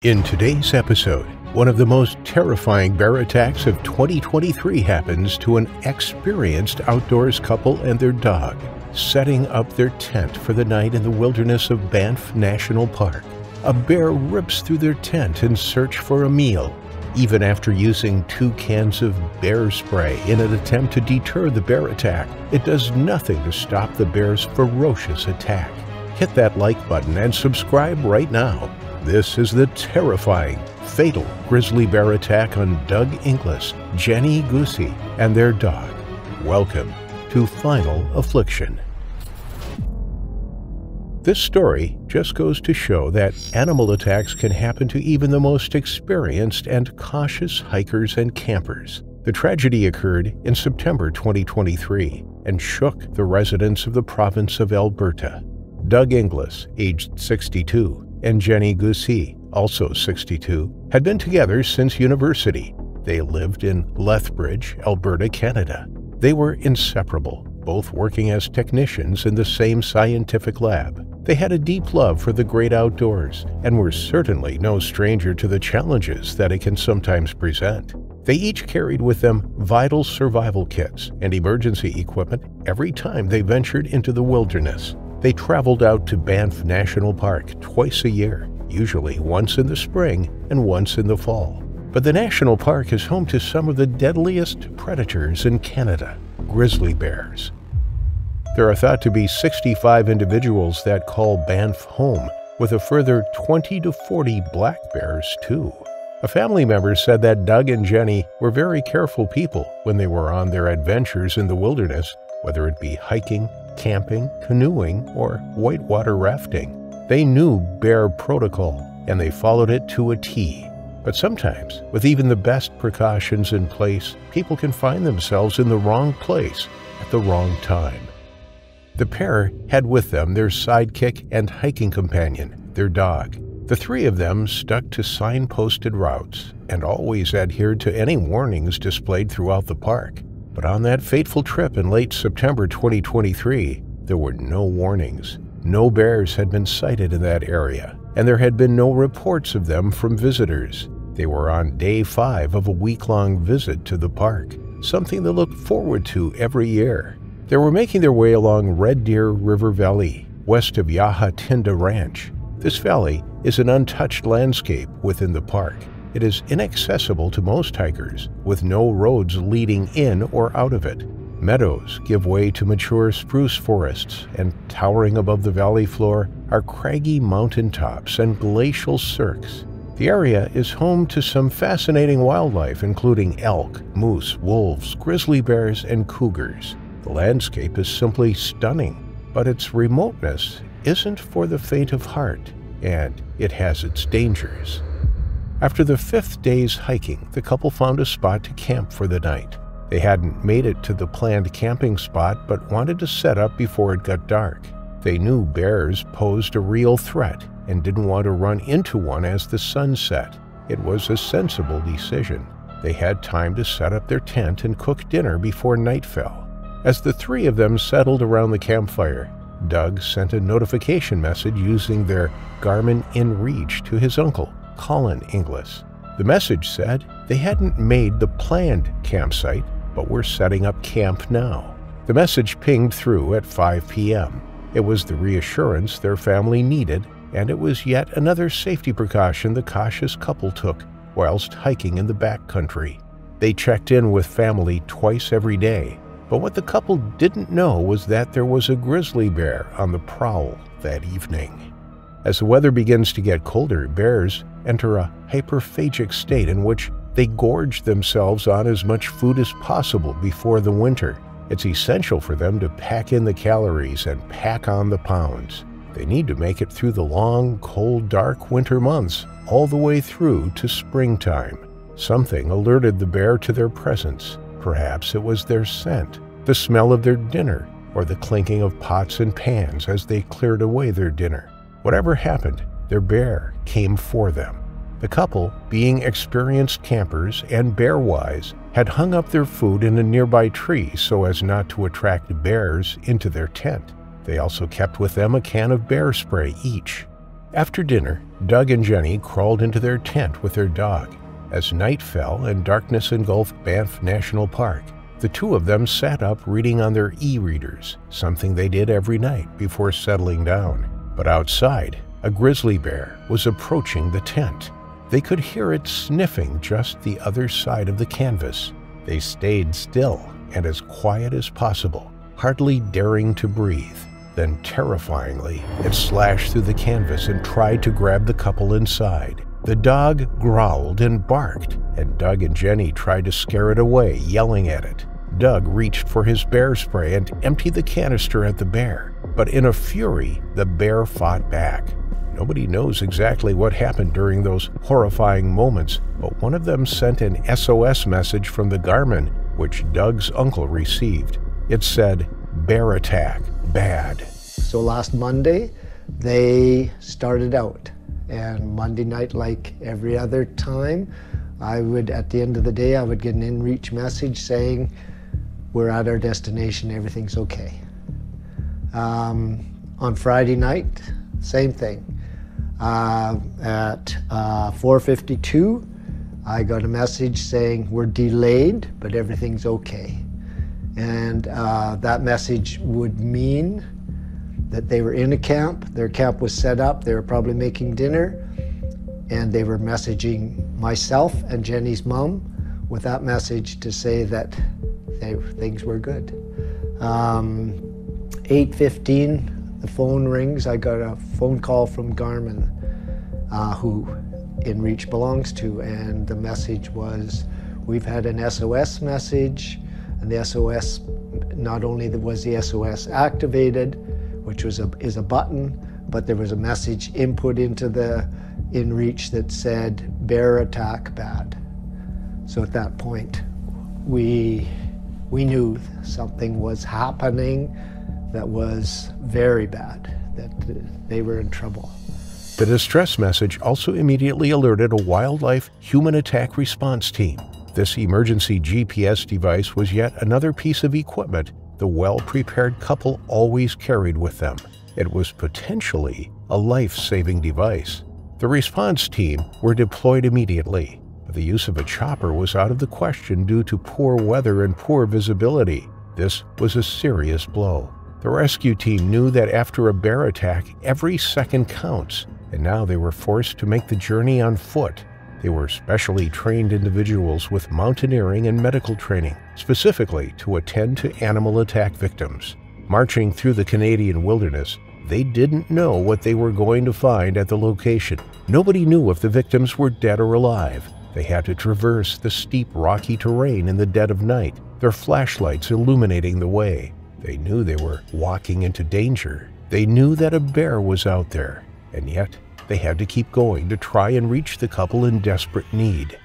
In today's episode, one of the most terrifying bear attacks of 2023 happens to an experienced outdoors couple and their dog, setting up their tent for the night in the wilderness of Banff National Park. A bear rips through their tent in search for a meal, even after using 2 cans of bear spray in an attempt to deter the bear attack. It does nothing to stop the bear's ferocious attack. Hit that like button and subscribe right now. This is the terrifying, fatal grizzly bear attack on Doug Inglis, Jenny Gusse, and their dog. Welcome to Final Affliction. This story just goes to show that animal attacks can happen to even the most experienced and cautious hikers and campers. The tragedy occurred in September 2023 and shook the residents of the province of Alberta. Doug Inglis, aged 62, and Jenny Gusse, also 62, had been together since university. They lived in Lethbridge, Alberta, Canada. They were inseparable, both working as technicians in the same scientific lab. They had a deep love for the great outdoors and were certainly no stranger to the challenges that it can sometimes present. They each carried with them vital survival kits and emergency equipment every time they ventured into the wilderness. They traveled out to Banff National Park twice a year, usually once in the spring and once in the fall. But the national park is home to some of the deadliest predators in Canada, grizzly bears. There are thought to be 65 individuals that call Banff home, with a further 20 to 40 black bears too. A family member said that Doug and Jenny were very careful people when they were on their adventures in the wilderness, whether it be hiking, camping, canoeing, or whitewater rafting. They knew bear protocol, and they followed it to a T. But sometimes, with even the best precautions in place, people can find themselves in the wrong place at the wrong time. The pair had with them their sidekick and hiking companion, their dog. The 3 of them stuck to signposted routes and always adhered to any warnings displayed throughout the park. But on that fateful trip in late September 2023, there were no warnings. No bears had been sighted in that area, and there had been no reports of them from visitors. They were on day 5 of a week-long visit to the park, something they looked forward to every year. They were making their way along Red Deer River Valley, west of Yahatinda Ranch. This valley is an untouched landscape within the park. It is inaccessible to most hikers, with no roads leading in or out of it. Meadows give way to mature spruce forests, and towering above the valley floor are craggy mountaintops and glacial cirques. The area is home to some fascinating wildlife, including elk, moose, wolves, grizzly bears, and cougars. The landscape is simply stunning, but its remoteness isn't for the faint of heart, and it has its dangers. After the 5th day's hiking, the couple found a spot to camp for the night. They hadn't made it to the planned camping spot, but wanted to set up before it got dark. They knew bears posed a real threat and didn't want to run into one as the sun set. It was a sensible decision. They had time to set up their tent and cook dinner before night fell. As the 3 of them settled around the campfire, Doug sent a notification message using their Garmin InReach to his uncle, Gusse Inglis. The message said they hadn't made the planned campsite, but were setting up camp now. The message pinged through at 5 p.m. It was the reassurance their family needed, and it was yet another safety precaution the cautious couple took whilst hiking in the backcountry. They checked in with family twice every day, but what the couple didn't know was that there was a grizzly bear on the prowl that evening. As the weather begins to get colder, bears enter a hyperphagic state in which they gorge themselves on as much food as possible before the winter. It's essential for them to pack in the calories and pack on the pounds. They need to make it through the long, cold, dark winter months, all the way through to springtime. Something alerted the bear to their presence. Perhaps it was their scent, the smell of their dinner, or the clinking of pots and pans as they cleared away their dinner. Whatever happened, their bear came for them. The couple, being experienced campers and bear-wise, had hung up their food in a nearby tree so as not to attract bears into their tent. They also kept with them a can of bear spray each. After dinner, Doug and Jenny crawled into their tent with their dog. As night fell and darkness engulfed Banff National Park, the two of them sat up reading on their e-readers, something they did every night before settling down. But outside, a grizzly bear was approaching the tent. They could hear it sniffing just the other side of the canvas. They stayed still and as quiet as possible, hardly daring to breathe. Then, terrifyingly, it slashed through the canvas and tried to grab the couple inside. The dog growled and barked, and Doug and Jenny tried to scare it away, yelling at it. Doug reached for his bear spray and emptied the canister at the bear. But in a fury, the bear fought back. Nobody knows exactly what happened during those horrifying moments, but one of them sent an SOS message from the Garmin, which Doug's uncle received. It said, "Bear attack, bad." So last Monday, they started out. And Monday night, like every other time, at the end of the day, I would get an in-reach message saying, we're at our destination, everything's okay. On Friday night, same thing. At 4:52, I got a message saying, we're delayed, but everything's okay. And that message would mean that they were in a camp, their camp was set up, they were probably making dinner, and they were messaging myself and Jenny's mom with that message to say that things were good. 8:15, the phone rings. I got a phone call from Garmin, who InReach belongs to, and the message was, we've had an SOS message, and the SOS, not only was the SOS activated, which is a button, but there was a message input into the InReach that said, bear attack bad. So at that point, we knew something was happening that was very bad, that they were in trouble. The distress message also immediately alerted a wildlife human attack response team. This emergency GPS device was yet another piece of equipment the well-prepared couple always carried with them. It was potentially a life-saving device. The response team were deployed immediately, but the use of a chopper was out of the question due to poor weather and poor visibility. This was a serious blow. The rescue team knew that after a bear attack, every second counts, and now they were forced to make the journey on foot. They were specially trained individuals with mountaineering and medical training, specifically to attend to animal attack victims. Marching through the Canadian wilderness, they didn't know what they were going to find at the location. Nobody knew if the victims were dead or alive. They had to traverse the steep, rocky terrain in the dead of night, their flashlights illuminating the way. They knew they were walking into danger. They knew that a bear was out there, and yet they had to keep going to try and reach the couple in desperate need.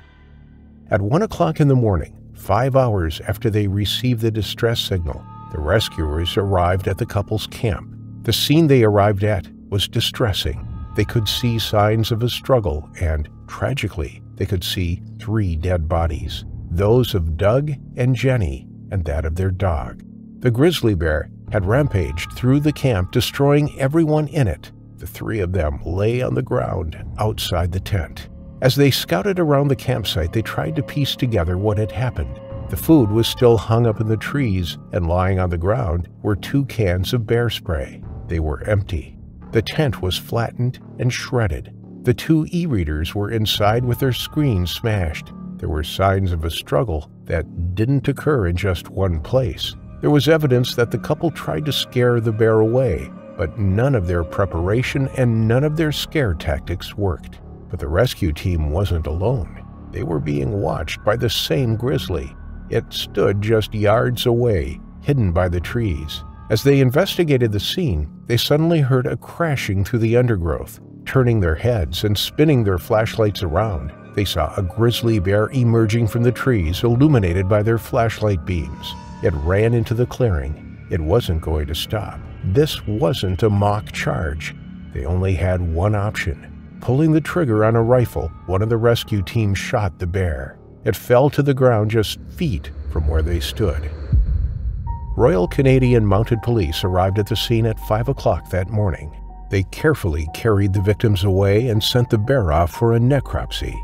At 1 o'clock in the morning, 5 hours after they received the distress signal, the rescuers arrived at the couple's camp. The scene they arrived at was distressing. They could see signs of a struggle and, tragically, they could see 3 dead bodies, those of Doug and Jenny and that of their dog. The grizzly bear had rampaged through the camp, destroying everyone in it. The 3 of them lay on the ground outside the tent. As they scouted around the campsite, they tried to piece together what had happened. The food was still hung up in the trees, and lying on the ground were 2 cans of bear spray. They were empty. The tent was flattened and shredded. The 2 e-readers were inside with their screens smashed. There were signs of a struggle that didn't occur in just one place. There was evidence that the couple tried to scare the bear away, but none of their preparation and none of their scare tactics worked. But the rescue team wasn't alone. They were being watched by the same grizzly. It stood just yards away, hidden by the trees. As they investigated the scene, they suddenly heard a crashing through the undergrowth. Turning their heads and spinning their flashlights around, they saw a grizzly bear emerging from the trees, illuminated by their flashlight beams. It ran into the clearing. It wasn't going to stop. This wasn't a mock charge. They only had one option. Pulling the trigger on a rifle, one of the rescue team shot the bear. It fell to the ground just feet from where they stood. Royal Canadian Mounted Police arrived at the scene at 5 o'clock that morning. They carefully carried the victims away and sent the bear off for a necropsy.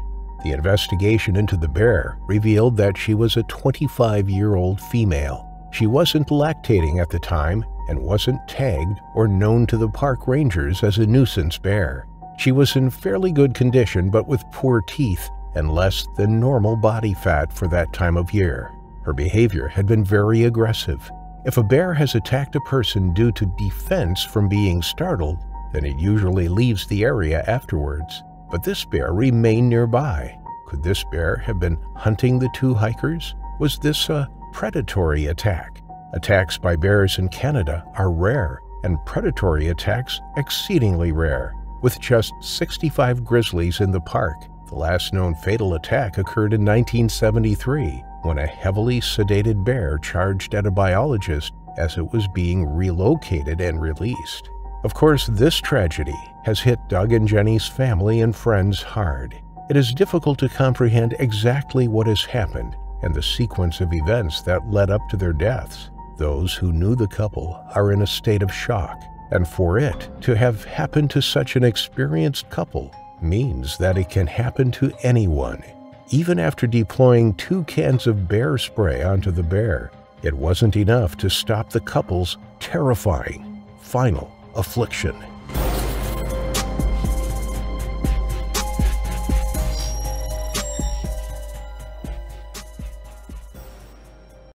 The investigation into the bear revealed that she was a 25-year-old female. She wasn't lactating at the time and wasn't tagged or known to the park rangers as a nuisance bear. She was in fairly good condition but with poor teeth and less than normal body fat for that time of year. Her behavior had been very aggressive. If a bear has attacked a person due to defense from being startled, then it usually leaves the area afterwards. But this bear remained nearby. Could this bear have been hunting the two hikers? Was this a predatory attack? Attacks by bears in Canada are rare, and predatory attacks exceedingly rare, with just 65 grizzlies in the park. The last known fatal attack occurred in 1973, when a heavily sedated bear charged at a biologist as it was being relocated and released. Of course, this tragedy has hit Doug and Jenny's family and friends hard. It is difficult to comprehend exactly what has happened and the sequence of events that led up to their deaths. Those who knew the couple are in a state of shock, and for it to have happened to such an experienced couple means that it can happen to anyone. Even after deploying 2 cans of bear spray onto the bear, it wasn't enough to stop the couple's terrifying final affliction.